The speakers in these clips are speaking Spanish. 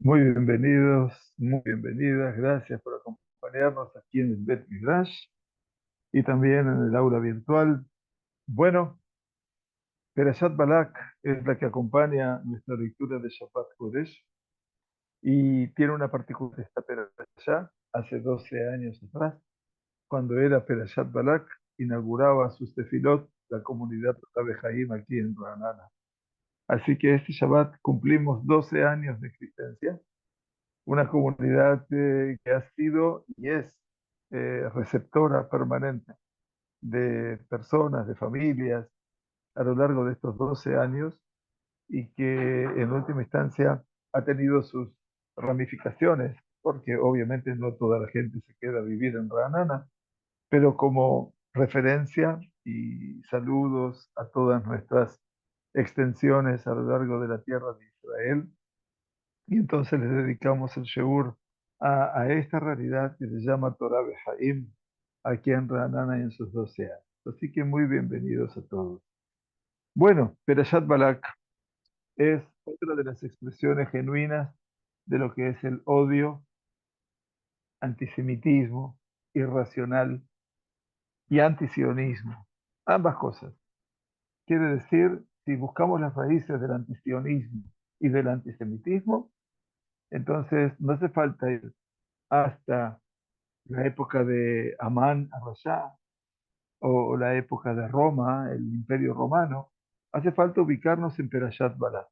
Muy bienvenidos, muy bienvenidas. Gracias por acompañarnos aquí en el Bet Midrash y también en el aula virtual. Bueno, Perashat Balak es la que acompaña nuestra lectura de Shabbat Kodesh y tiene una particularidad esta Perashá. Hace 12 años atrás, cuando era Perashat Balak, inauguraba sus tefilot la comunidad Otabe Jaim aquí en Ranana. Así que este Shabbat cumplimos 12 años de existencia, una comunidad que ha sido y es receptora permanente de personas, de familias a lo largo de estos 12 años y que en última instancia ha tenido sus ramificaciones, porque obviamente no toda la gente se queda a vivir en Ranana, pero como referencia y saludos a todas nuestras extensiones a lo largo de la tierra de Israel. Y entonces les dedicamos el Sheur a esta realidad que se llama Torah Behaim, aquí en Ranana en sus 12 años. Así que muy bienvenidos a todos. Bueno, Perashat Balak es otra de las expresiones genuinas de lo que es el odio, antisemitismo, irracional y antisionismo. Ambas cosas. Quiere decir, si buscamos las raíces del antisionismo y del antisemitismo, entonces no hace falta ir hasta la época de Amán Arrasá o la época de Roma, el Imperio Romano, hace falta ubicarnos en Perashat Balak.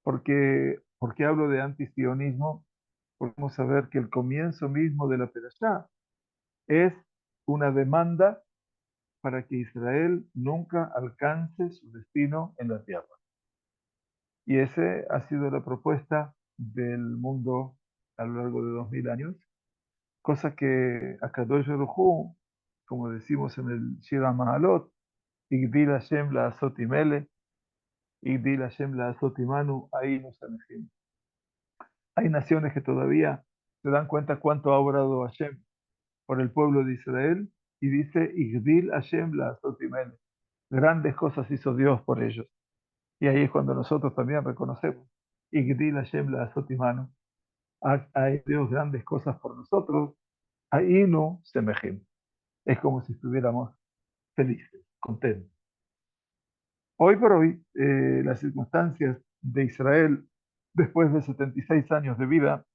¿Por qué hablo de antisionismo? Porque vamos a ver que el comienzo mismo de la Perashá es una demanda para que Israel nunca alcance su destino en la tierra. Y esa ha sido la propuesta del mundo a lo largo de 2000 años, cosa que Akadosh Baruj Hu, como decimos en el Shir HaMahalot, Igdil Hashem la Azotimele, Igdil Hashem la Azotimanu, ahí nos elegimos. Hay naciones que todavía se dan cuenta cuánto ha obrado Hashem por el pueblo de Israel y dice Igdil Hashem la Azotimele. Grandes cosas hizo Dios por ellos. Y ahí es cuando nosotros también reconocemos Igdil Hashem la Azotimanu. Ha hecho Dios grandes cosas por nosotros, ahí no se mejim. Es como si estuviéramos felices, contentos. Hoy por hoy, las circunstancias de Israel después de 76 años de vida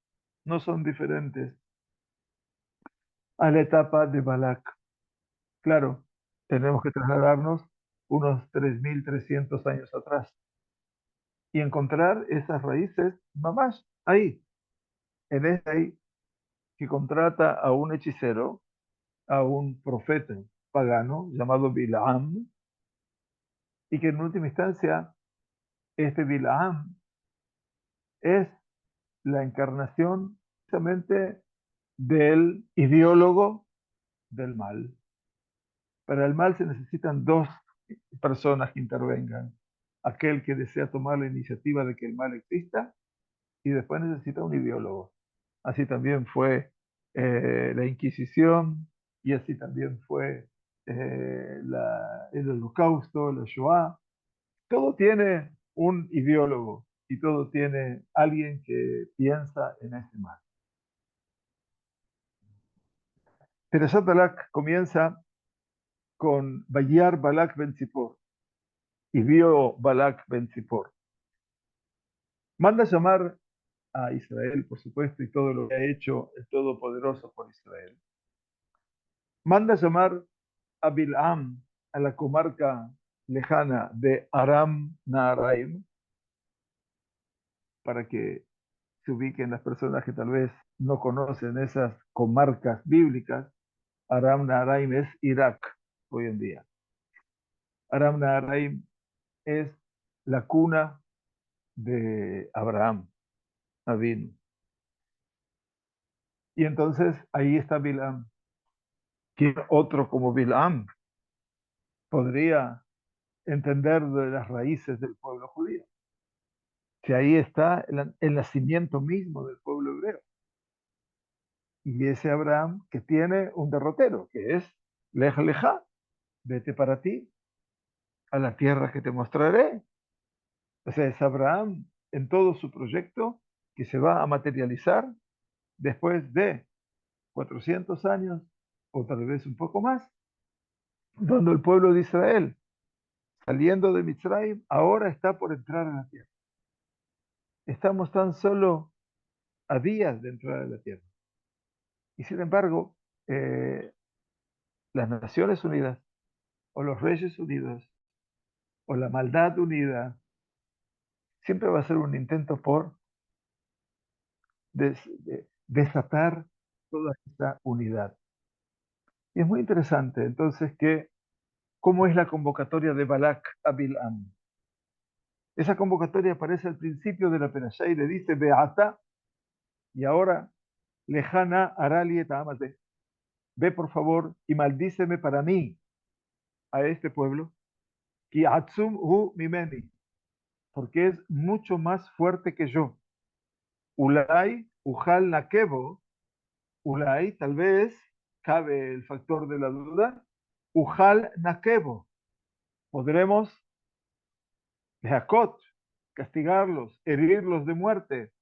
no son diferentes a la etapa de Balak. Claro, tenemos que trasladarnos unos 3.300 años atrás y encontrar esas raíces, mamás, ahí, en ese ahí, que contrata a un hechicero, a un profeta pagano llamado Bilaam, y que en última instancia, este Bilaam es la encarnación precisamente del ideólogo del mal. Para el mal se necesitan dos personas que intervengan. Aquel que desea tomar la iniciativa de que el mal exista y después necesita un ideólogo. Así también fue la Inquisición y así también fue el Holocausto, la Shoah. Todo tiene un ideólogo y todo tiene alguien que piensa en ese mal. Perashat Balak comienza con Bayar Balak Ben Zippor y vio Balak Ben Zippor. Manda llamar a Israel, por supuesto, y todo lo que ha hecho el Todopoderoso por Israel. Manda llamar a Bilam, a la comarca lejana de Aram Naharaim, para que se ubiquen las personas que tal vez no conocen esas comarcas bíblicas. Aram Naharaim es Irak hoy en día. Aram Naharaim es la cuna de Abraham, Avinu. Y entonces ahí está Bilam. ¿Quién otro como Bilam podría entender de las raíces del pueblo judío? Si ahí está el nacimiento mismo del pueblo hebreo. Y ese Abraham que tiene un derrotero, que es Lej Lejá, vete para ti, a la tierra que te mostraré. O sea, es Abraham en todo su proyecto que se va a materializar después de 400 años, o tal vez un poco más, cuando el pueblo de Israel, saliendo de Mitzrayim, ahora está por entrar a la tierra. Estamos tan solo a días de entrar a la tierra. Y sin embargo, las Naciones Unidas, o los Reyes Unidos, o la maldad unida, siempre va a ser un intento por desatar toda esta unidad. Y es muy interesante, entonces, que cómo es la convocatoria de Balak a Bilam. Esa convocatoria aparece al principio de la Perashá y le dice, Beata, y ahora, lejana arali et amate. Ve por favor y maldíceme para mí a este pueblo, ki atzum hu mimeni, porque es mucho más fuerte que yo. Ulay, ujal nakebo, ulay, tal vez, cabe el factor de la duda, ujal nakebo, podremos, leakot, castigarlos, herirlos de muerte,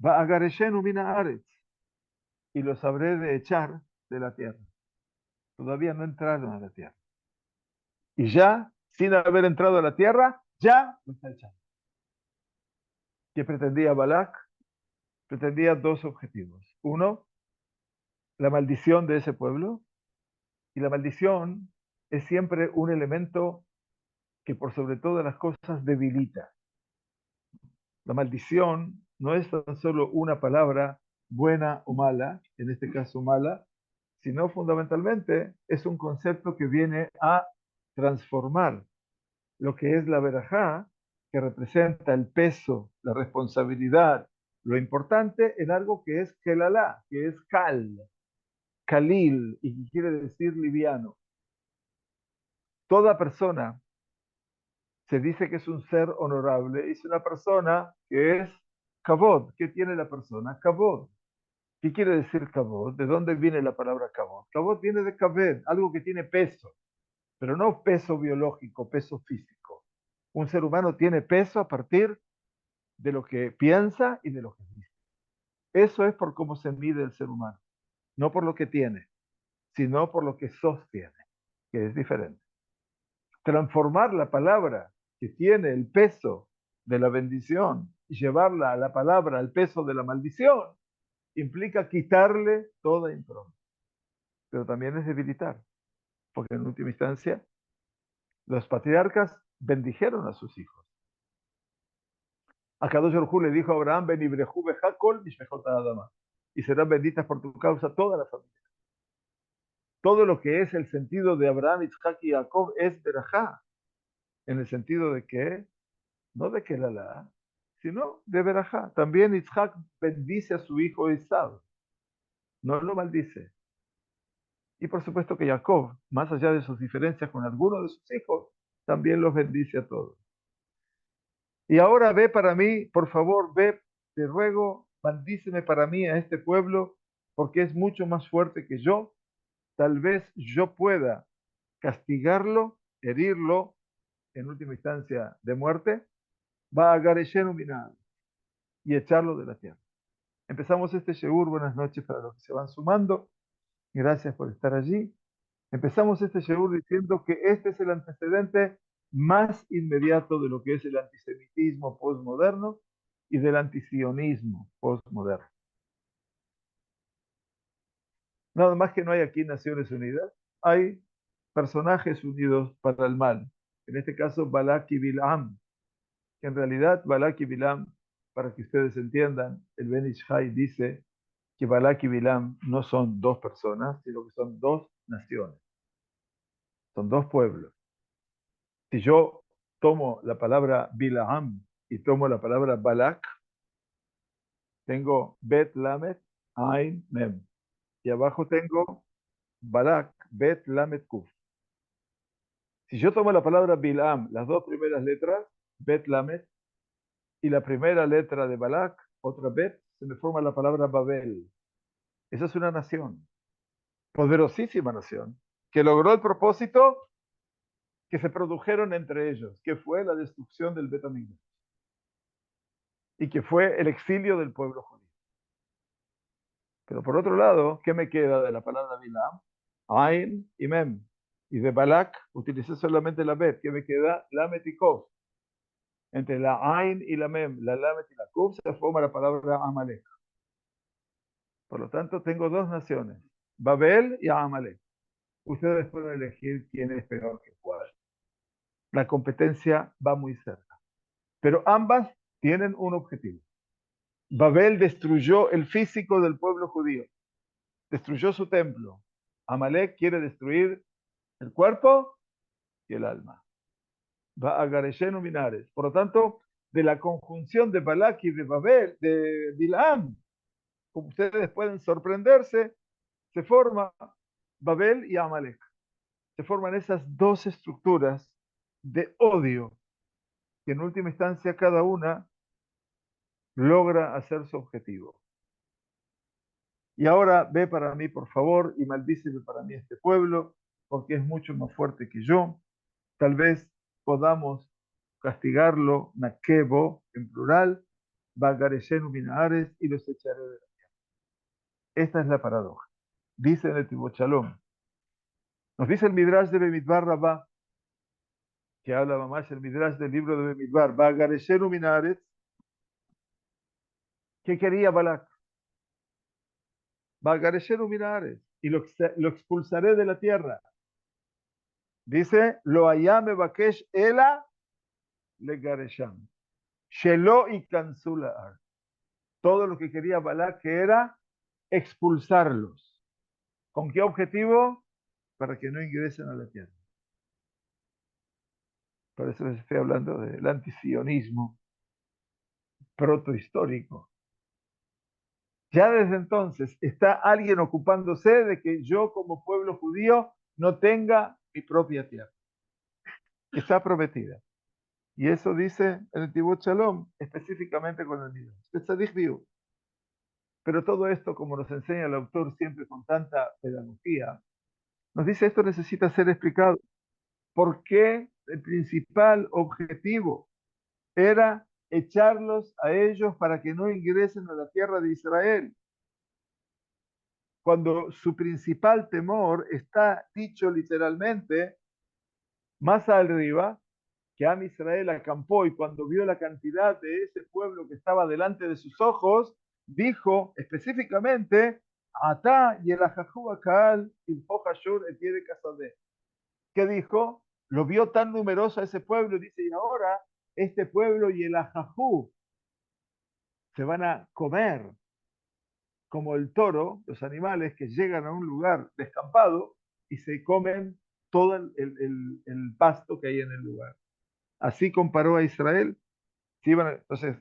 va agareshenu mina aretz, y los habré de echar de la tierra. Todavía no entraron a la tierra. Y ya, sin haber entrado a la tierra, ya lo está echando. ¿Qué pretendía Balak? Pretendía dos objetivos. Uno, la maldición de ese pueblo. Y la maldición es siempre un elemento que por sobre todas las cosas debilita. La maldición no es tan solo una palabra buena o mala, en este caso mala, sino fundamentalmente es un concepto que viene a transformar lo que es la verajá, que representa el peso, la responsabilidad, lo importante en algo que es kelalá, que es kalil, y que quiere decir liviano. Toda persona se dice que es un ser honorable, y es una persona que es kavod. ¿Qué tiene la persona? Kavod. ¿Qué quiere decir kavod? ¿De dónde viene la palabra kavod? Kavod viene de kaved, algo que tiene peso, pero no peso biológico, peso físico. Un ser humano tiene peso a partir de lo que piensa y de lo que dice. Eso es por cómo se mide el ser humano, no por lo que tiene, sino por lo que sostiene, que es diferente. Transformar la palabra que tiene el peso de la bendición y llevarla a la palabra al peso de la maldición implica quitarle toda impronta, pero también es debilitar, porque en última instancia los patriarcas bendijeron a sus hijos. Akadosh Baruj Hu le dijo a Abraham, Benibrehu bechakol mishmechot adama, y serán benditas por tu causa toda la familia. Todo lo que es el sentido de Abraham, Isaac y Jacob es verajá, en el sentido de que, no de que la, sino de verajá. También Isaac bendice a su hijo Esaú, no lo maldice. Y por supuesto que Jacob, más allá de sus diferencias con alguno de sus hijos, también los bendice a todos. Y ahora ve para mí, por favor, ve, te ruego, maldíceme para mí a este pueblo, porque es mucho más fuerte que yo. Tal vez yo pueda castigarlo, herirlo, en última instancia de muerte, va a Gareshenu Minad y echarlo de la tierra. Empezamos este Sheur, buenas noches para los que se van sumando, gracias por estar allí. Empezamos este Sheur diciendo que este es el antecedente más inmediato de lo que es el antisemitismo postmoderno y del antisionismo postmoderno. Nada más que no hay aquí Naciones Unidas, hay personajes unidos para el mal. En este caso, Balak y Bilam, que en realidad Balak y Bilam, para que ustedes entiendan, el Ben Ish Chai dice que Balak y Bilam no son dos personas, sino que son dos naciones, son dos pueblos. Si yo tomo la palabra Bilam y tomo la palabra Balak, tengo Bet Lamet Ain Mem. Y abajo tengo Balak Bet Lamet Kuf. Si yo tomo la palabra Bilam, las dos primeras letras, Bet Lamet, y la primera letra de Balak, otra Bet, se me forma la palabra Babel. Esa es una nación, poderosísima nación, que logró el propósito que se produjeron entre ellos, que fue la destrucción del Bet Hamikdash. y que fue el exilio del pueblo judío. Pero por otro lado, ¿qué me queda de la palabra Bilam? Ain y Mem. Y de Balak utilicé solamente la Bet. ¿Qué me queda? Lamet y Kof. Entre la Ain y la Mem, la Lamet y la Kof, se forma la palabra Amalek. Por lo tanto, tengo dos naciones, Babel y Amalek. Ustedes pueden elegir quién es peor que cuál. La competencia va muy cerca. Pero ambas tienen un objetivo. Babel destruyó el físico del pueblo judío, destruyó su templo. Amalek quiere destruir el cuerpo y el alma. Va a Gareshenu Minares. Por lo tanto, de la conjunción de Balak y de Babel, de Bilam, como ustedes pueden sorprenderse, se forma Babel y Amalek. Se forman esas dos estructuras de odio que en última instancia cada una logra hacer su objetivo. Y ahora ve para mí, por favor, y maldíceme para mí este pueblo, porque es mucho más fuerte que yo. Tal vez podamos castigarlo, Nakebo, en plural, Bagareshenu Minares, y los echaré de la tierra. Esta es la paradoja. Dice en el Tibot Shalom. Nos dice el Midrash de Bemidbar Rabá, que habla mamás el Midrash del libro de Bemidbar, Bagareshenu Minares, ¿qué quería Balak? Bagareshenu Minares, y lo expulsaré de la tierra. Dice, lo ayame bakesh ela le garesham. Shelo y cansula. Todo lo que quería Balak que era expulsarlos. ¿Con qué objetivo? Para que no ingresen a la tierra. Por eso les estoy hablando del antisionismo protohistórico. Ya desde entonces está alguien ocupándose de que yo como pueblo judío no tenga mi propia tierra. Está prometida. Y eso dice el Tibot Shalom, específicamente con el Midrash. Pero todo esto, como nos enseña el autor siempre con tanta pedagogía, nos dice esto necesita ser explicado. ¿Por qué el principal objetivo era echarlos a ellos para que no ingresen a la tierra de Israel? Cuando su principal temor está dicho literalmente más arriba, que Am Israel acampó y cuando vio la cantidad de ese pueblo que estaba delante de sus ojos, dijo específicamente, Atá y el Ajajú Akal y Hashur etiede Kasade. ¿Qué dijo? Lo vio tan numeroso a ese pueblo y dice, y ahora este pueblo y el Ajajú se van a comer como el toro, los animales que llegan a un lugar descampado y se comen todo el pasto que hay en el lugar. Así comparó a Israel. Sí, bueno, entonces,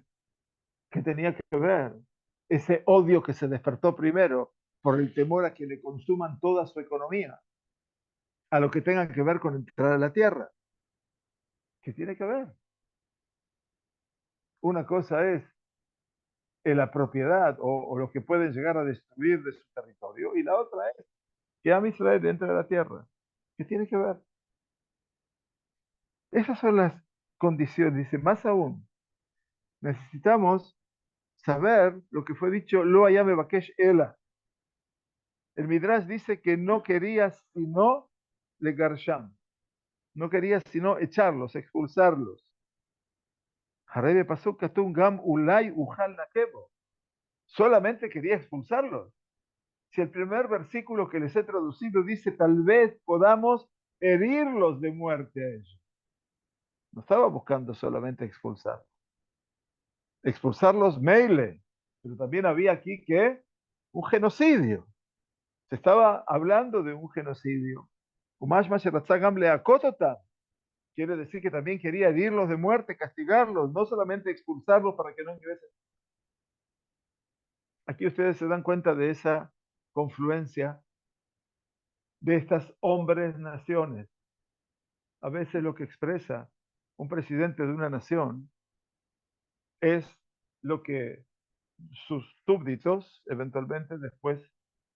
¿qué tenía que ver? Ese odio que se despertó primero por el temor a que le consuman toda su economía, a lo que tenga que ver con entrar a la tierra. ¿Qué tiene que ver? Una cosa es la propiedad o lo que pueden llegar a destruir de su territorio, y la otra es que Am Israel entre a la tierra. ¿Qué tiene que ver? Esas son las condiciones. Dice, más aún, necesitamos saber lo que fue dicho, Lo Ayame Bakesh Ela. El Midrash dice que no quería sino legarsham, no quería sino echarlos, expulsarlos. Harebe pasó Katun Gam Ulay Ujal Nakebo. Solamente quería expulsarlos. Si el primer versículo que les he traducido dice tal vez podamos herirlos de muerte a ellos. No estaba buscando solamente expulsar. Expulsarlos meile, pero también había aquí que un genocidio. Se estaba hablando de un genocidio. Quiere decir que también quería herirlos de muerte, castigarlos, no solamente expulsarlos para que no ingresen. Aquí ustedes se dan cuenta de esa confluencia de estas hombres naciones. A veces lo que expresa un presidente de una nación es lo que sus súbditos eventualmente después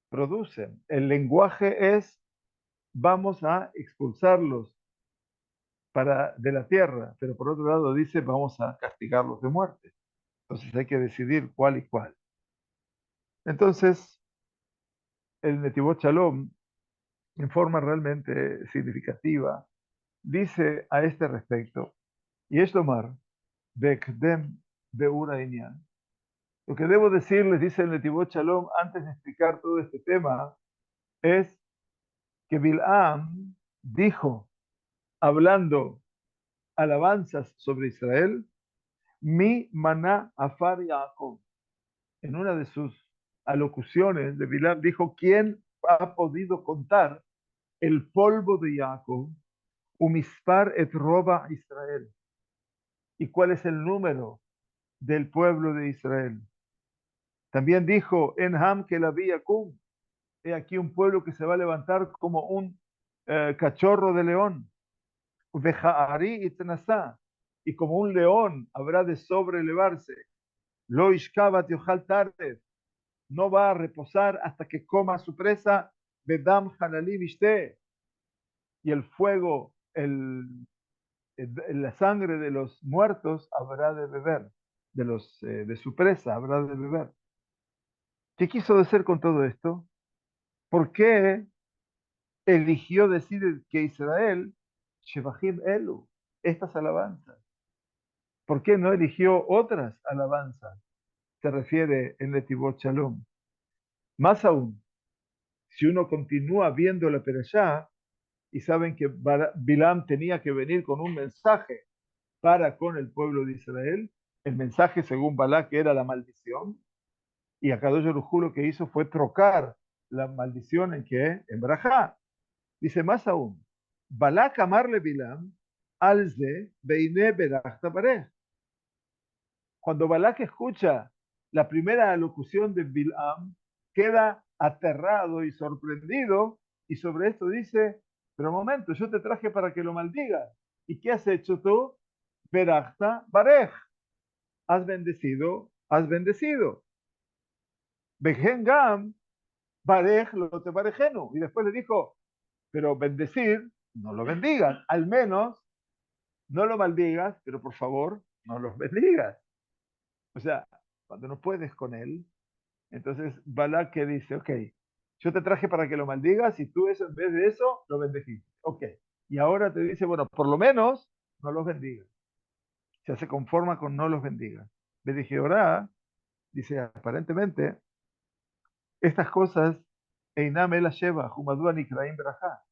producen. El lenguaje es vamos a expulsarlos de la tierra, pero por otro lado dice vamos a castigarlos de muerte. Entonces hay que decidir cuál y cuál. Entonces, el Netivot Shalom, en forma realmente significativa, dice a este respecto, y es tomar, Bekdem Beura Inyan. Lo que debo decirles, dice el Netivot Shalom, antes de explicar todo este tema, es que Bil'am dijo, hablando alabanzas sobre Israel, mi maná afar Yaakov. En una de sus alocuciones de Bil'am dijo, ¿quién ha podido contar el polvo de Jacob? Umispar et roba Israel. ¿Y cuál es el número del pueblo de Israel? También dijo, en Ham que la vía cum. He aquí un pueblo que se va a levantar como un cachorro de león. Vejaari y tenasá. Y como un león habrá de sobrelevarse. Lo ishkavat yochal taref. No va a reposar hasta que coma su presa. Bedam halali viste. Y el fuego, la sangre de los muertos habrá de beber. De su presa habrá de beber. ¿Qué quiso decir con todo esto? ¿Por qué eligió decir que Israel, Shebahim Elu, estas alabanzas? ¿Por qué no eligió otras alabanzas? Se refiere en Netivot Shalom. Más aún, si uno continúa viendo la Perashá y saben que Bilam tenía que venir con un mensaje para con el pueblo de Israel, el mensaje según Balak era la maldición, y Akadosh Baruj Hu lo que hizo fue trocar la maldición en que en Brajá. Dice más aún, Balak amarle Bilam, alze beine berachta barej. Cuando Balak escucha la primera alocución de Bilam, queda aterrado y sorprendido, y sobre esto dice, pero un momento, yo te traje para que lo maldigas. ¿Y qué has hecho tú? Berachta barej. Has bendecido, has bendecido. Bejengam, barej lo te barejeno. Y después le dijo, pero bendecir, no lo bendigas. Al menos no lo maldigas, pero por favor, no los bendigas. O sea, cuando no puedes con él, entonces Balak que dice, ok, yo te traje para que lo maldigas y tú eso, en vez de eso lo bendeciste. Ok. Y ahora te dice, bueno, por lo menos no los bendigas. Se conforma con no los bendigas. Le dije, ahora, dice, aparentemente, estas cosas, Einam el Sheva, Humadua Nikraim Berajá.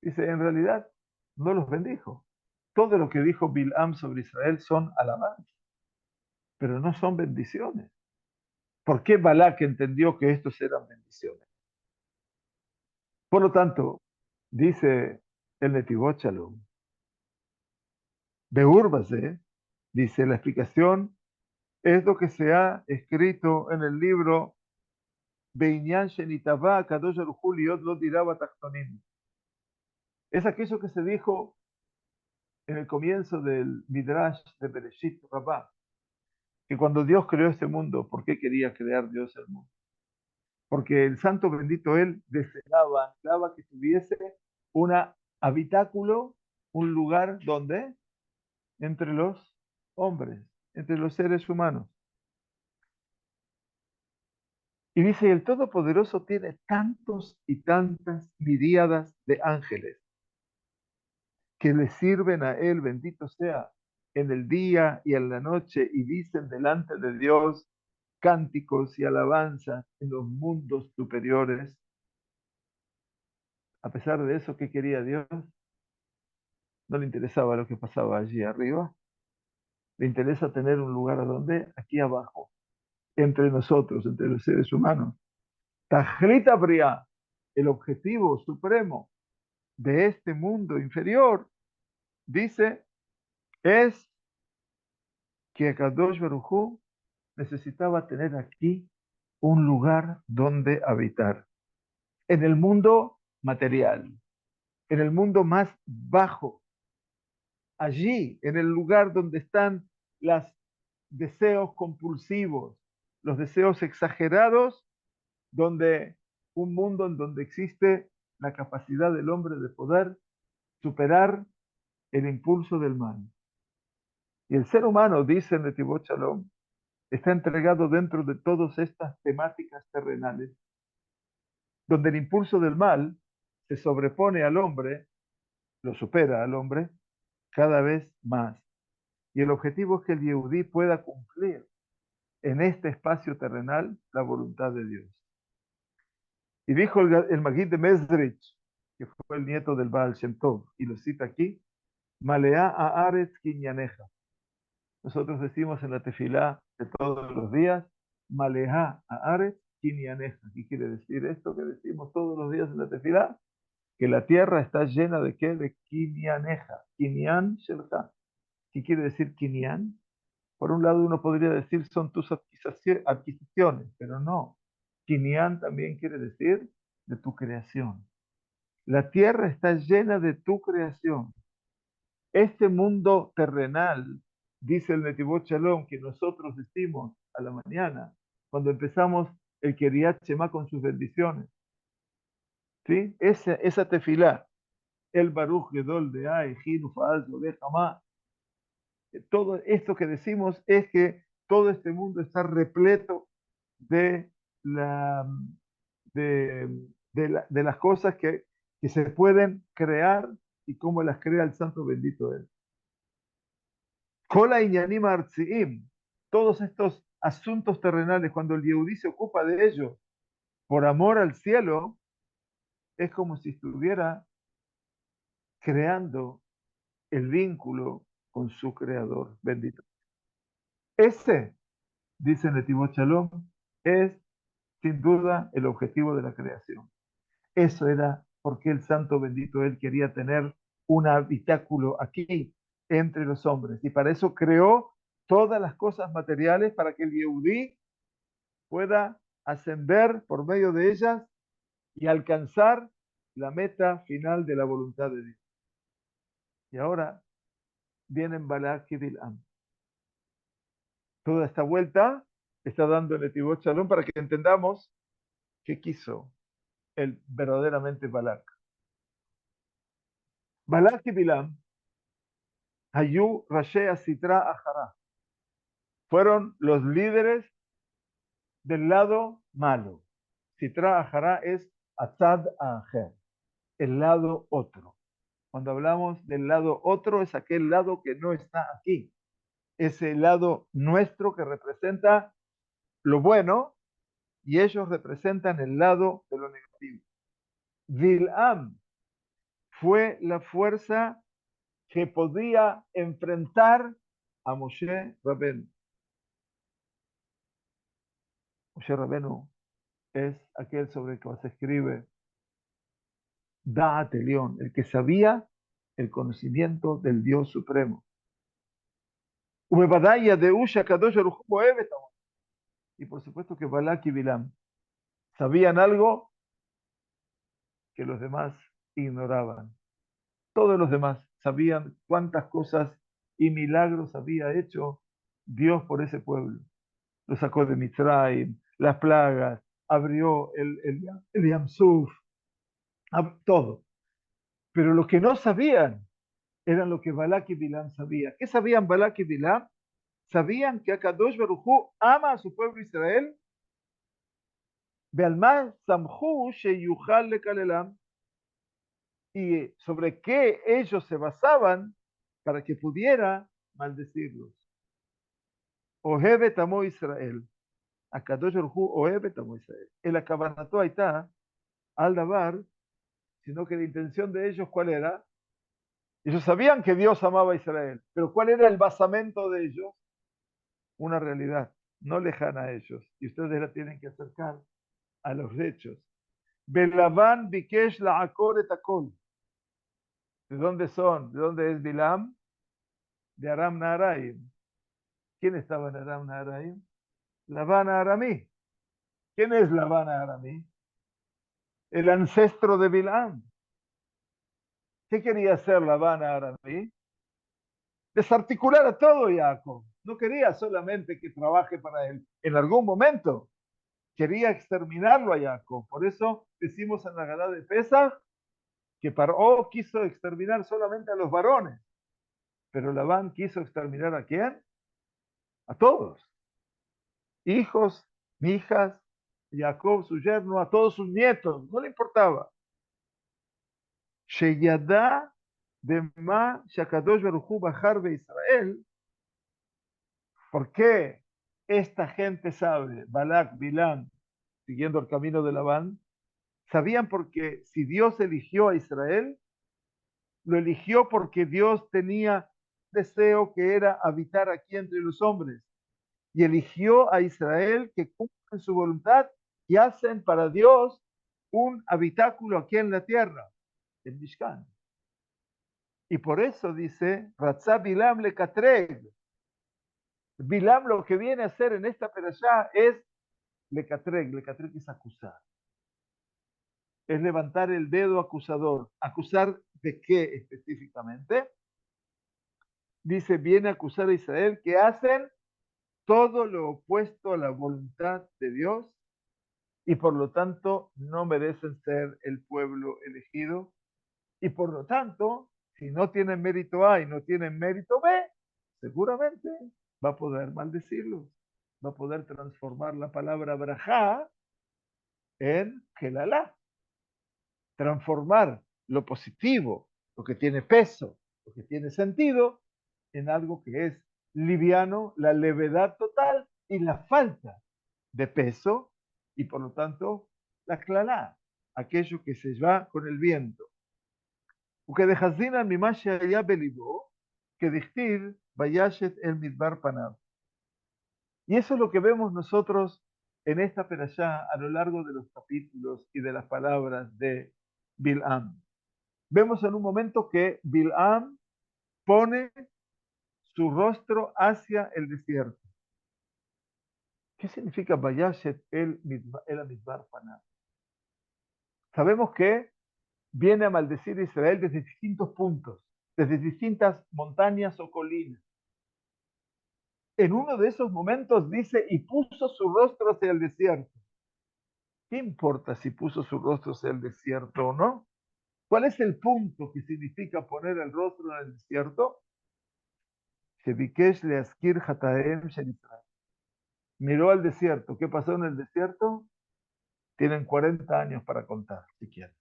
Dice, en realidad, no los bendijo. Todo lo que dijo Bil'am sobre Israel son alabanzas, pero no son bendiciones. ¿Por qué Balak entendió que estos eran bendiciones? Por lo tanto, dice el Netivot Shalom, Beurbase, dice la explicación, es lo que se ha escrito en el libro Beinyan Shenitaba Kadosh Baruj Hu Liot Lo Diraba Tachtonim. Es aquello que se dijo en el comienzo del Midrash de Bereshit Rabbah, que cuando Dios creó este mundo, ¿por qué quería crear Dios el mundo? Porque el santo bendito él deseaba, anhelaba que tuviese un habitáculo, un lugar donde entre los hombres, entre los seres humanos. Y dice, el Todopoderoso tiene tantos y tantas miríadas de ángeles que le sirven a él, bendito sea, en el día y en la noche, y dicen delante de Dios cánticos y alabanzas en los mundos superiores. A pesar de eso, ¿qué quería Dios? No le interesaba lo que pasaba allí arriba. Le interesa tener un lugar a donde, aquí abajo, entre nosotros, entre los seres humanos. Tajrita Bria, el objetivo supremo de este mundo inferior, dice, es que Kadosh Baruj Hu necesitaba tener aquí un lugar donde habitar. En el mundo material, en el mundo más bajo, allí, en el lugar donde están los deseos compulsivos, los deseos exagerados, donde un mundo en donde existe la capacidad del hombre de poder superar el impulso del mal. Y el ser humano, dice en Netivot Shalom, está entregado dentro de todas estas temáticas terrenales, donde el impulso del mal se sobrepone al hombre, lo supera al hombre cada vez más. Y el objetivo es que el Yehudí pueda cumplir en este espacio terrenal la voluntad de Dios. Y dijo el Magid de Mezrich, que fue el nieto del Baal Shem Tov, y lo cita aquí, Malea Haaretz Kinyaneja. Nosotros decimos en la tefilá de todos los días, Malea Haaretz Kinyaneja. ¿Qué quiere decir esto que decimos todos los días en la tefilá? Que la tierra está llena de ¿qué? De Kinyaneja. Kinyan Shelcha. ¿Qué quiere decir Kinyan? Por un lado uno podría decir son tus adquisiciones, pero no. Kinyan también quiere decir de tu creación. La tierra está llena de tu creación. Este mundo terrenal, dice el Netivot Shalom, que nosotros decimos a la mañana, cuando empezamos el Keriat Shema con sus bendiciones, ¿sí? Esa tefilá, el Baruch Gedol de Ay, Ginu Faal Yodeh Hamá, todo esto que decimos es que todo este mundo está repleto de, la, de las cosas que se pueden crear y cómo las crea el santo bendito Él. Kola Inyanim Artziim, todos estos asuntos terrenales, cuando el Yehudí se ocupa de ellos por amor al cielo, es como si estuviera creando el vínculo con su creador bendito. Ese, dice Netivot Shalom, es sin duda el objetivo de la creación. Eso era porque el santo bendito él quería tener un habitáculo aquí entre los hombres. Y para eso creó todas las cosas materiales para que el Yehudí pueda ascender por medio de ellas y alcanzar la meta final de la voluntad de Dios. Y ahora vienen Balak y Bilam. Toda esta vuelta está dando el Netivot Shalom para que entendamos qué quiso el verdaderamente Balak. Balak y Bilam, Hayu Rashea Sitra Ajara, fueron los líderes del lado malo. Sitra Ajara es Atzad Ajer, el lado otro. Cuando hablamos del lado otro, es aquel lado que no está aquí. Ese lado nuestro que representa lo bueno y ellos representan el lado de lo negativo. Bilam fue la fuerza que podía enfrentar a Moshe Rabenu. Moshe Rabenu es aquel sobre el que se escribe Da'at Elión, el que sabía el conocimiento del Dios Supremo. Y por supuesto que Balak y Bilam sabían algo que los demás ignoraban. Todos los demás sabían cuántas cosas y milagros había hecho Dios por ese pueblo. Lo sacó de Mitzrayim, las plagas, abrió el Yam Suf, todo. Pero lo que no sabían eran lo que Balak y Bilam sabían. ¿Qué sabían Balak y Bilam? Sabían que Akadosh Baruj Hu ama a su pueblo Israel. Y sobre qué ellos se basaban para que pudiera maldecirlos. Ohebet amó Israel. Akadosh Baruj Hu ohebet amó Israel. El akabanato está al davar, sino que la intención de ellos, ¿cuál era? Ellos sabían que Dios amaba a Israel, pero ¿cuál era el basamento de ellos? Una realidad no lejana a ellos, y ustedes la tienen que acercar a los hechos. Belavan Bikesh Laakor et Akol. ¿De dónde son? ¿De dónde es Bilam? De Aram Naharaim. ¿Quién estaba en Aram Naharaim? Labán Aramí. ¿Quién es Labán Aramí? El ancestro de Bilam. ¿Qué quería hacer Labán Aramí? Desarticular a todo Jacob. No quería solamente que trabaje para él. En algún momento quería exterminarlo a Jacob. Por eso decimos en la Gadá de Pesach que Paró quiso exterminar solamente a los varones. Pero Labán quiso exterminar ¿a quién? A todos. hijos, hijas, Jacob, su yerno, a todos sus nietos, no le importaba. Sheyadá de Ma Shakadosh Baruchu Bajar de Israel. ¿Por qué esta gente sabe, Balak, Bilam, siguiendo el camino de Labán? Sabían porque si Dios eligió a Israel, lo eligió porque Dios tenía deseo que era habitar aquí entre los hombres. Y eligió a Israel que cumplen su voluntad y hacen para Dios un habitáculo aquí en la tierra, el Mishkan. Y por eso dice, Ratzá Bilam le Katreg. Bilam lo que viene a hacer en esta perashá es le Katreg es acusar. Es levantar el dedo acusador. ¿Acusar de qué específicamente? Dice, viene a acusar a Israel que hacen todo lo opuesto a la voluntad de Dios y por lo tanto no merecen ser el pueblo elegido y por lo tanto, si no tienen mérito A y no tienen mérito B, seguramente va a poder maldecirlos, va a poder transformar la palabra brajá en gelalá, transformar lo positivo, lo que tiene peso, lo que tiene sentido, en algo que es liviano, la levedad total y la falta de peso, y por lo tanto la clalá, aquello que se va con el viento. Porque de Hazina mi masha ya belibó, que dictir vayashet el midbar panav. Y eso es lo que vemos nosotros en esta perashá a lo largo de los capítulos y de las palabras de Bil'am. Vemos en un momento que Bil'am pone su rostro hacia el desierto. ¿Qué significa Vayashet el Midbar Panav? Sabemos que viene a maldecir a Israel desde distintos puntos, desde distintas montañas o colinas. En uno de esos momentos dice, y puso su rostro hacia el desierto. ¿Qué importa si puso su rostro hacia el desierto o no? ¿Cuál es el punto que significa poner el rostro en el desierto? Shebikesh leaskir hataem shel Israel. Miró al desierto. ¿Qué pasó en el desierto? Tienen 40 años para contar, si quieren.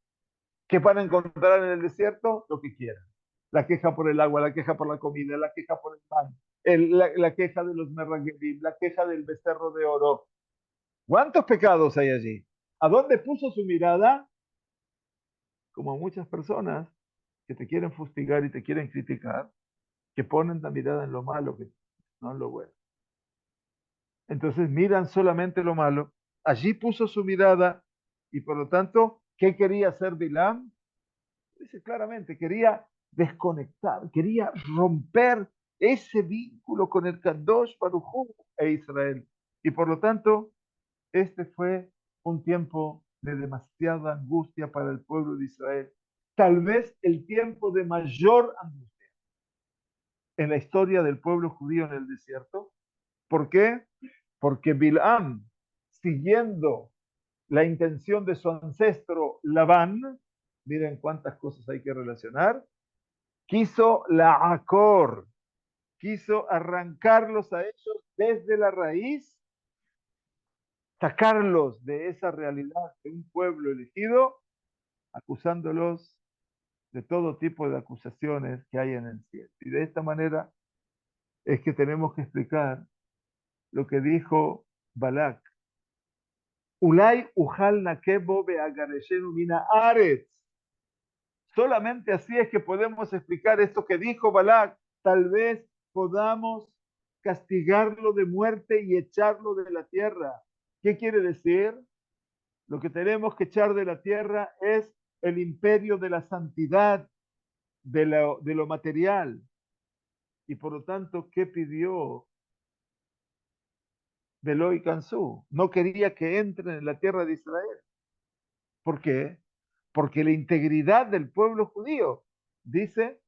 ¿Qué van a encontrar en el desierto? Lo que quieran. La queja por el agua, la queja por la comida, la queja por el pan, la queja de los merragelim, la queja del becerro de oro. ¿Cuántos pecados hay allí? ¿A dónde puso su mirada? Como muchas personas que te quieren fustigar y te quieren criticar, que ponen la mirada en lo malo, no en lo bueno. Entonces miran solamente lo malo. Allí puso su mirada y por lo tanto, ¿qué quería hacer Bilam? Dice claramente, quería desconectar, quería romper ese vínculo con el Kadosh Baruj Hu e Israel. Y por lo tanto, este fue un tiempo de demasiada angustia para el pueblo de Israel. Tal vez el tiempo de mayor angustia en la historia del pueblo judío en el desierto. ¿Por qué? Porque Bilam, siguiendo la intención de su ancestro Labán, miren cuántas cosas hay que relacionar, quiso la Acor, quiso arrancarlos a ellos desde la raíz, sacarlos de esa realidad de un pueblo elegido, acusándolos de todo tipo de acusaciones que hay en el cielo. Y de esta manera es que tenemos que explicar lo que dijo Balak. Ulay ujal nakebo beagareshenu mina aretz. Solamente así es que podemos explicar esto que dijo Balak. Tal vez podamos castigarlo de muerte y echarlo de la tierra. ¿Qué quiere decir? Lo que tenemos que echar de la tierra es el imperio de la santidad, de lo material. Y por lo tanto, ¿qué pidió Beloi Cansú? No quería que entren en la tierra de Israel. ¿Por qué? Porque la integridad del pueblo judío, dice,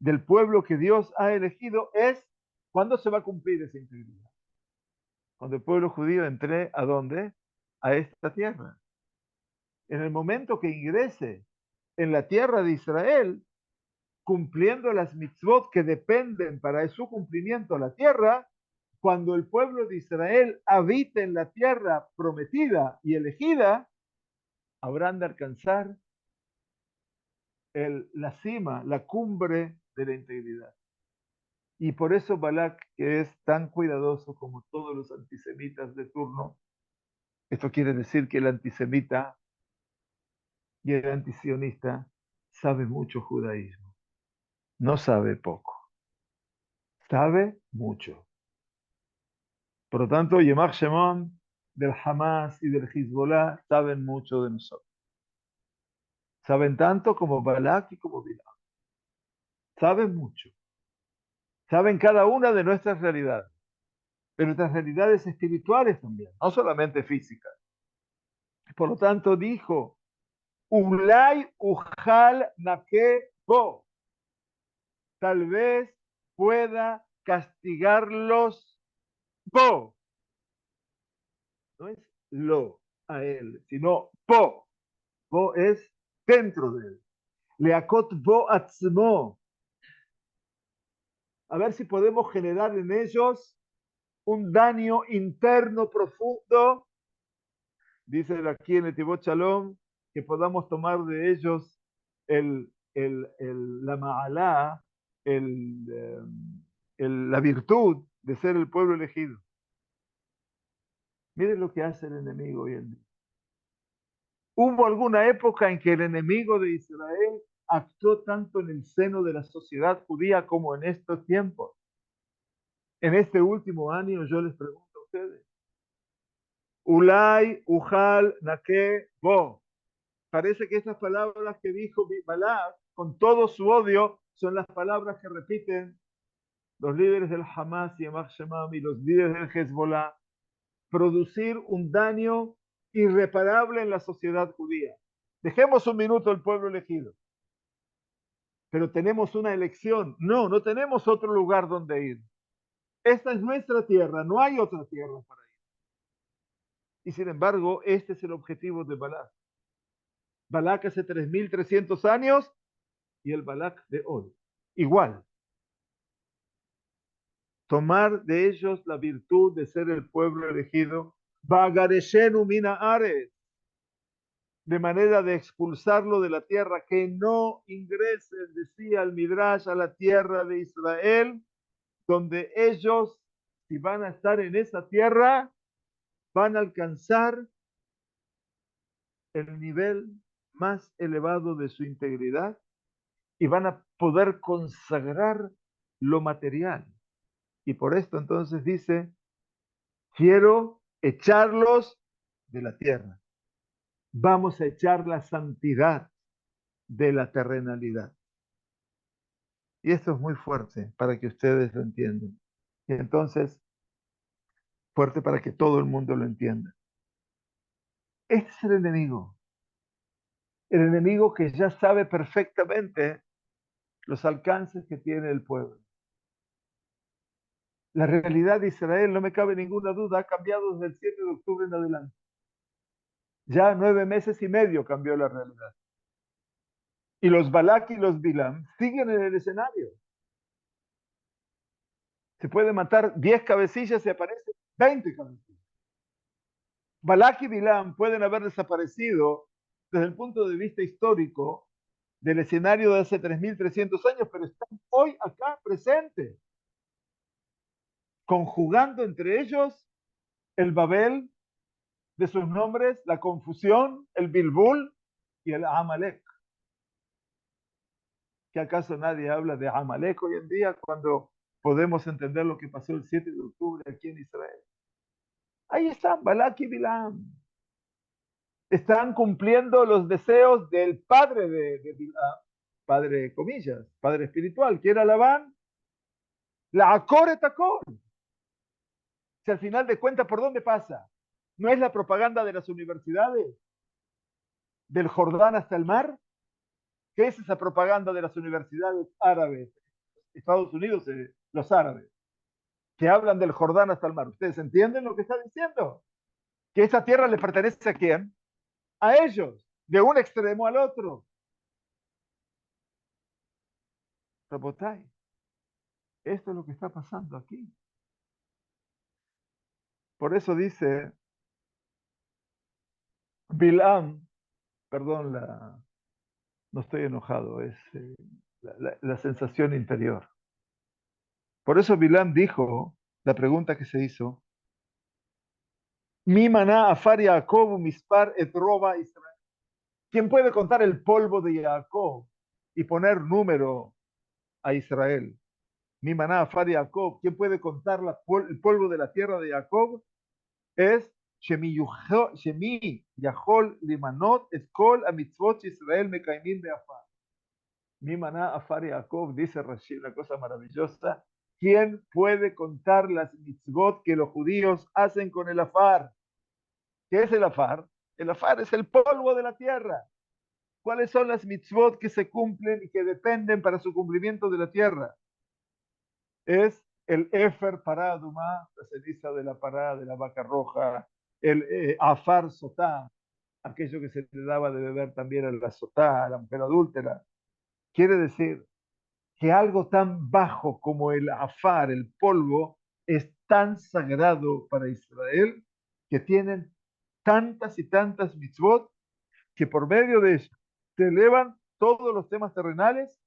del pueblo que Dios ha elegido es, ¿cuándo se va a cumplir esa integridad? Cuando el pueblo judío entre, ¿a dónde? A esta tierra. En el momento que ingrese en la tierra de Israel, cumpliendo las mitzvot que dependen para su cumplimiento a la tierra, cuando el pueblo de Israel habite en la tierra prometida y elegida, habrán de alcanzar la cima, la cumbre de la integridad. Y por eso Balak, que es tan cuidadoso como todos los antisemitas de turno, esto quiere decir que el antisemita y el antisionista sabe mucho judaísmo, no sabe poco, sabe mucho. Por lo tanto, Yemach Shemon del Hamas y del Hezbollah saben mucho de nosotros. Saben tanto como Balak y como Bilam. Saben mucho. Saben cada una de nuestras realidades, pero nuestras realidades espirituales también, no solamente físicas. Por lo tanto, dijo, Ulay ujal nake bo. Tal vez pueda castigarlos bo. No es lo a él, sino bo. Bo es dentro de él. Leakot bo atzmo. A ver si podemos generar en ellos un daño interno profundo, dice aquí en Etivot Shalom, que podamos tomar de ellos la ma'alá, la virtud de ser el pueblo elegido. Miren lo que hace el enemigo hoy en día. Hubo alguna época en que el enemigo de Israel actuó tanto en el seno de la sociedad judía como en estos tiempos. En este último año yo les pregunto a ustedes, Ulay, Ujal, Nake, Bo. Parece que estas palabras que dijo Balak, con todo su odio, son las palabras que repiten los líderes del Hamas y Yemach Shemam y los líderes del Hezbollah, producir un daño irreparable en la sociedad judía. Dejemos un minuto al pueblo elegido. Pero tenemos una elección. No, no tenemos otro lugar donde ir. Esta es nuestra tierra, no hay otra tierra para ir. Y sin embargo, este es el objetivo de Balak. Balak hace 3.300 años y el Balak de hoy. Igual. Tomar de ellos la virtud de ser el pueblo elegido. Bagareshenu mina ares. De manera de expulsarlo de la tierra, que no ingresen, decía el Midrash, a la tierra de Israel, donde ellos, si van a estar en esa tierra, van a alcanzar el nivel más elevado de su integridad y van a poder consagrar lo material. Y por esto entonces dice, quiero echarlos de la tierra. Vamos a echar la santidad de la terrenalidad. Y esto es muy fuerte para que ustedes lo entiendan. Y entonces, fuerte para que todo el mundo lo entienda. Este es el enemigo. El enemigo que ya sabe perfectamente los alcances que tiene el pueblo. La realidad de Israel, no me cabe ninguna duda, ha cambiado desde el 7 de octubre en adelante. Ya 9 meses y medio cambió la realidad. Y los Balak y los Bilam siguen en el escenario. Se puede matar 10 cabecillas y aparecen 20 cabecillas. Balak y Bilam pueden haber desaparecido desde el punto de vista histórico del escenario de hace 3.300 años, pero están hoy acá presentes, conjugando entre ellos el Babel de sus nombres, la confusión, el Bilbul y el Amalek. ¿Que acaso nadie habla de Amalek hoy en día cuando podemos entender lo que pasó el 7 de octubre aquí en Israel? Ahí están Balak y Bilam. Están cumpliendo los deseos del padre de Bilam, padre comillas, padre espiritual, que era Labán, la Acor et Acor. Si al final de cuentas, ¿por dónde pasa? ¿No es la propaganda de las universidades? ¿Del Jordán hasta el mar? ¿Qué es esa propaganda de las universidades árabes? Estados Unidos, los árabes, que hablan del Jordán hasta el mar. ¿Ustedes entienden lo que está diciendo? Que esa tierra le pertenece a quién? A ellos, de un extremo al otro. Rabotay, esto es lo que está pasando aquí. Por eso dice Bilam, perdón, no estoy enojado, es la sensación interior. Por eso Bilam dijo, la pregunta que se hizo, Mi maná afar Jacob mispar et roba Israel. ¿Quién puede contar el polvo de Jacob y poner número a Israel? Mi maná afar Jacob, ¿quién puede contar el polvo de la tierra de Jacob? Es Shemi Yahol Limanot Eskol a mitzvot Israel Mekaimin de Afar. Mi maná afar Jacob, dice Rashi, una cosa maravillosa. ¿Quién puede contar las mitzvot que los judíos hacen con el afar? ¿Qué es el afar? El afar es el polvo de la tierra. ¿Cuáles son las mitzvot que se cumplen y que dependen para su cumplimiento de la tierra? Es el efer paraduma, la ceniza de la parada de la vaca roja, el afar sotá, aquello que se le daba de beber también a la sotá, a la mujer adúltera. Quiere decir que algo tan bajo como el afar, el polvo, es tan sagrado para Israel que tienen tantas y tantas mitzvot que por medio de eso se elevan todos los temas terrenales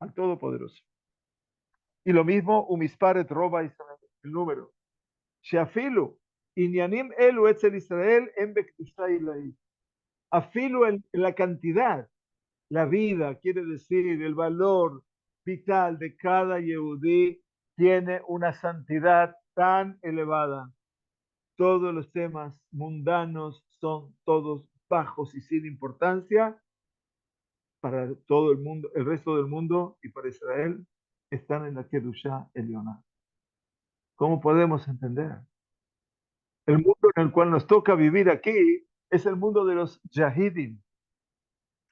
al Todopoderoso. Y lo mismo, umisparet roba Israel, el número. Sheafilu, inyanim elu etzel Israel en bektusha ilahi. Afilu en la cantidad, la vida, quiere decir, el valor vital de cada Yehudí tiene una santidad tan elevada. Todos los temas mundanos son todos bajos y sin importancia para todo el mundo, el resto del mundo y para Israel están en la Kedushá Eliona. ¿Cómo podemos entender? El mundo en el cual nos toca vivir aquí es el mundo de los Yahidim,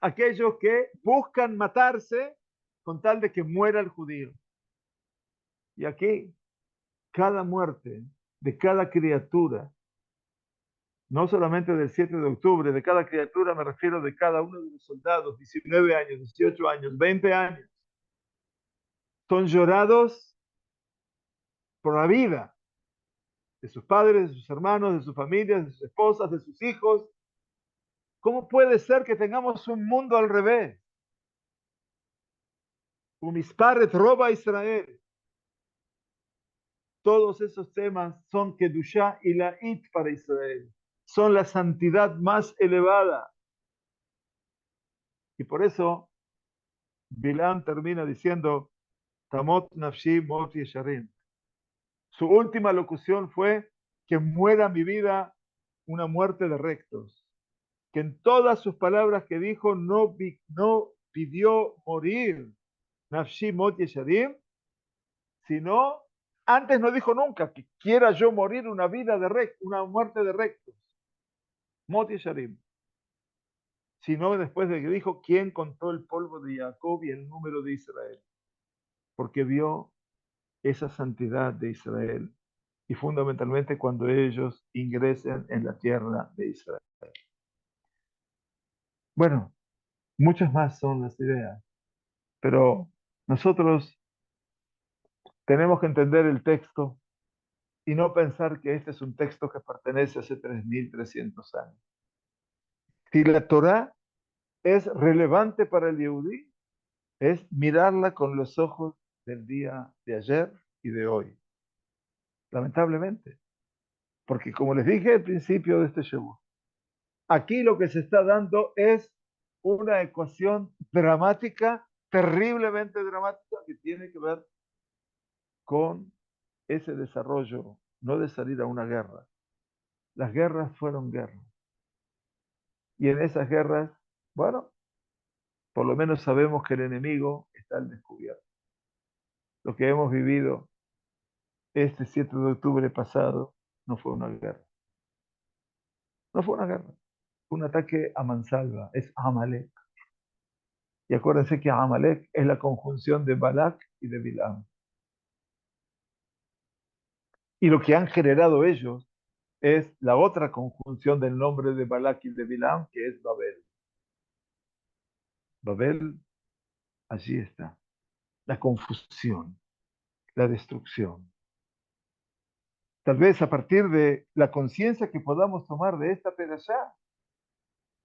aquellos que buscan matarse con tal de que muera el judío. Y aquí, cada muerte de cada criatura, no solamente del 7 de octubre, de cada criatura me refiero de cada uno de los soldados, 19 años, 18 años, 20 años, son llorados por la vida de sus padres, de sus hermanos, de sus familias, de sus esposas, de sus hijos. ¿Cómo puede ser que tengamos un mundo al revés? Umisparet roba Israel. Todos esos temas son Kedushá y la It para Israel. Son la santidad más elevada. Y por eso Bilam termina diciendo, Tamot nafshi mot yesharim. Su última locución fue que muera mi vida una muerte de rectos. Que en todas sus palabras que dijo no pidió morir nafshi mot yesharim, sino antes no dijo nunca que quiera yo morir una vida de una muerte de rectos, mot yesharim, sino después de que dijo quién contó el polvo de Jacob y el número de Israel, porque vio esa santidad de Israel y fundamentalmente cuando ellos ingresen en la tierra de Israel. Bueno, muchas más son las ideas, pero nosotros tenemos que entender el texto y no pensar que este es un texto que pertenece a hace 3.300 años. Si la Torá es relevante para el Yehudí, es mirarla con los ojos del día de ayer y de hoy. Lamentablemente. Porque como les dije al principio de este show, aquí lo que se está dando es una ecuación dramática, terriblemente dramática, que tiene que ver con ese desarrollo, no de salir a una guerra. Las guerras fueron guerras. Y en esas guerras, bueno, por lo menos sabemos que el enemigo está al descubierto. Lo que hemos vivido este 7 de octubre pasado no fue una guerra. No fue una guerra. Fue un ataque a mansalva. Es Amalek. Y acuérdense que Amalek es la conjunción de Balak y de Bilam. Y lo que han generado ellos es la otra conjunción del nombre de Balak y de Bilam, que es Babel. Babel, allí está. La confusión, la destrucción. Tal vez a partir de la conciencia que podamos tomar de esta perashá,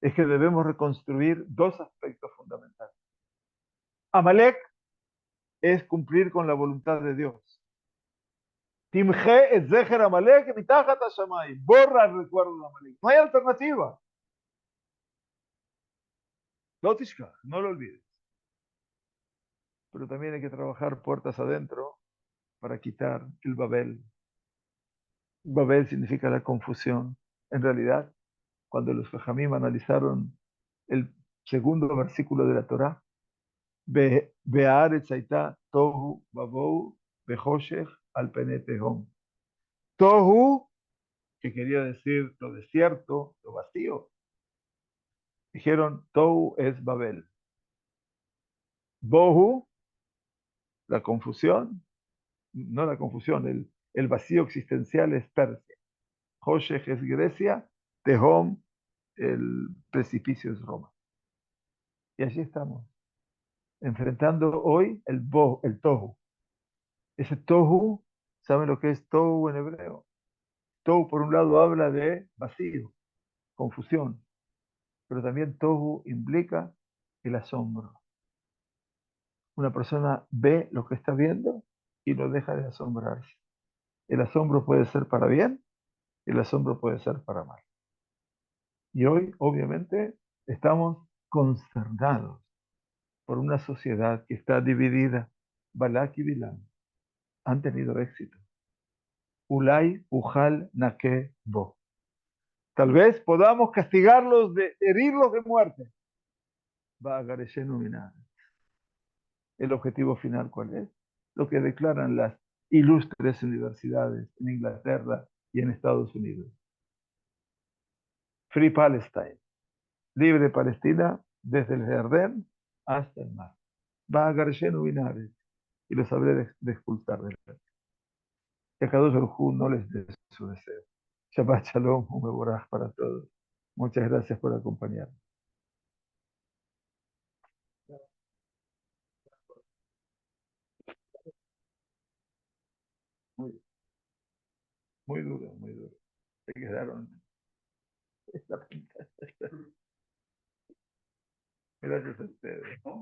es que debemos reconstruir dos aspectos fundamentales. Amalek es cumplir con la voluntad de Dios. Timje et zecher Amalek mitachat hashamayim. Borra el recuerdo de Amalek. No hay alternativa. No tishkach, no lo olvides. Pero también hay que trabajar puertas adentro para quitar el Babel. Babel significa la confusión. En realidad, cuando los Jajamim analizaron el segundo versículo de la Torá, Be'aretz haitá tohu babou behoshech al pene tehom. Tohu, que quería decir lo desierto, lo vacío. Dijeron, tohu es Babel. Bohu, la confusión, no la confusión, el vacío existencial es Persia. Hoshech es Grecia, Tehom, el precipicio es Roma. Y allí estamos, enfrentando hoy el Tohu. Ese Tohu, ¿saben lo que es Tohu en hebreo? Tohu, por un lado, habla de vacío, confusión, pero también Tohu implica el asombro. Una persona ve lo que está viendo y no deja de asombrarse. El asombro puede ser para bien, el asombro puede ser para mal. Y hoy, obviamente, estamos consternados por una sociedad que está dividida. Balak y Bilam han tenido éxito. Ulay, Ujal, Nake, Bo. Tal vez podamos castigarlos, herirlos de muerte. Va a Gareshenuminar. ¿El objetivo final cuál es? Lo que declaran las ilustres universidades en Inglaterra y en Estados Unidos. Free Palestine. Libre Palestina desde el Jardín hasta el mar. Va a Gareshenuminar y los habré de expulsar de la. Que a Kadosh Baruj Hu no les dé su deseo. Shabbat Shalom, un mevoraj para todos. Muchas gracias por acompañarnos. Muy, muy duro, muy duro. Se quedaron. Gracias a ustedes.